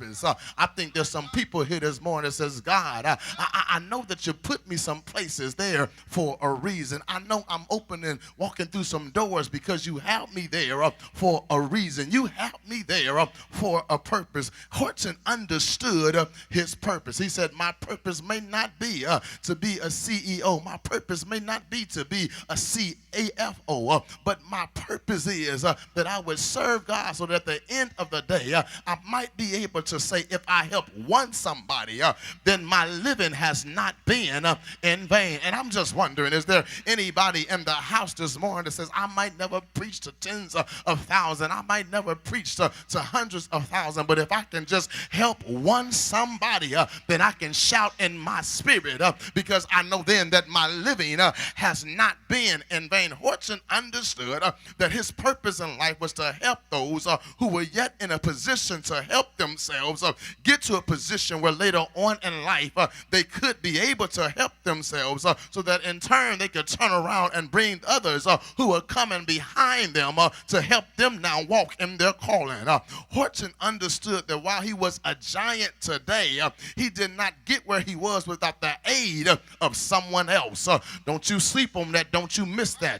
purpose. I think there's some people here this morning that says, God, I know that you put me some places there for a reason. I know I'm opening, walking through some doors because you have me there for a reason. You have me there for a purpose. Horton understood his purpose. He said, my purpose may not be to be a CEO. My purpose may not be to be a CAFO, but my purpose is that I would serve God so that at the end of the day, I might be able to say, if I help one somebody, then my living has not been in vain. And I'm just wondering, is there anybody in the house this morning that says, I might never preach to tens of thousands, I might never preach to hundreds of thousands, but if I can just help one somebody, then I can shout in my spirit because I know then that my living has not been in vain. Horton understood that his purpose in life was to help those who were yet in a position to help themselves get to a position where later on in life they could be able to help themselves so that in turn they could turn around and bring others who are coming behind them to help them now walk in their calling. Horton understood that while he was a giant today, he did not get where he was without the aid of someone else. Don't you sleep on that. Don't you miss that.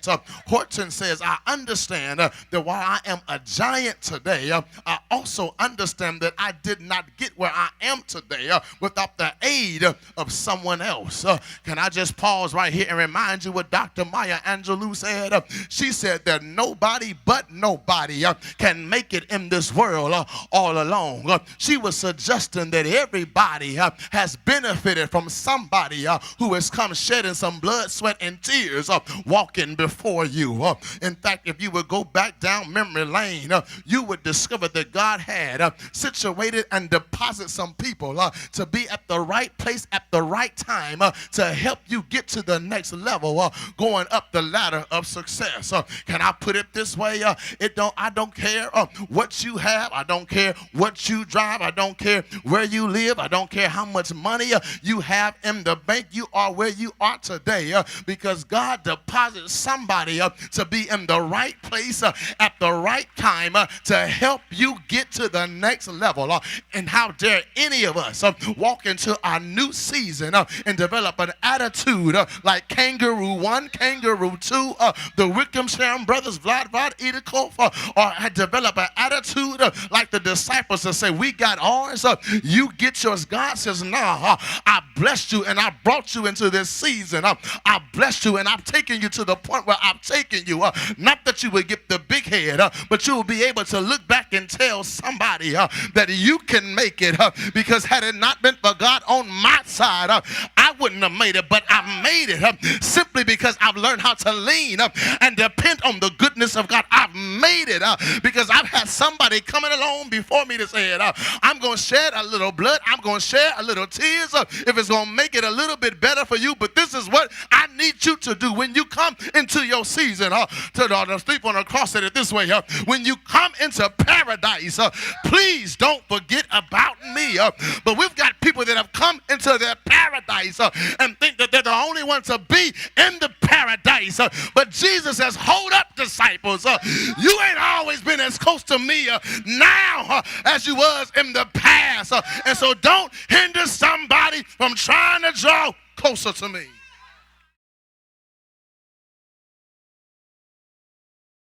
Horton says, I understand that while I am a giant today, I also understand that I did not get where I am today without the aid of someone else. Can I just pause right here and remind you what Dr. Maya Angelou said? She said that nobody but nobody can make it in this world all alone. She was suggesting that everybody has benefited from somebody who has come shedding some blood, sweat, and tears walking before you. In fact, if you would go back down memory lane, you would discover that God had situated and deposited some people to be at the right place at the right time to help you get to the next level going up the ladder of success. Can I put it this way? I don't care what you have. I don't care what you drive. I don't care where you live. I don't care how much money you have in the bank. You are where you are today because God deposited somebody to be in the right place at the right time to help you get to the next level. And how dare any of us walk into our new season and develop an attitude like Kangaroo 1, Kangaroo 2, the Wickham Sherman brothers, Vlad Edikoff, or had developed an attitude like the disciples to say, we got ours, you get yours. God says, nah, I blessed you and I brought you into this season. I blessed you and I've taken you to the point where I've taken you. Not that you would get the big head, but you will be able to look back and tell somebody that you can make it because had it not been for God on my side, I wouldn't have made it, but I made it simply because I've learned how to lean and depend on the goodness of God. I've made it because I've had somebody coming along before me to say, I'm going to shed a little blood. I'm going to shed a little tears if it's going to make it a little bit better for you. But this is what I need you to do when you come into your season. To sleep on the cross, said it this way. When you come into paradise, please don't forget about me. But we've got people that have come into their paradise and think that they're the only ones to be in the paradise. But Jesus says, hold up, disciples. You ain't always been as close to me now as you was in the past. And so don't hinder somebody from trying to draw closer to me.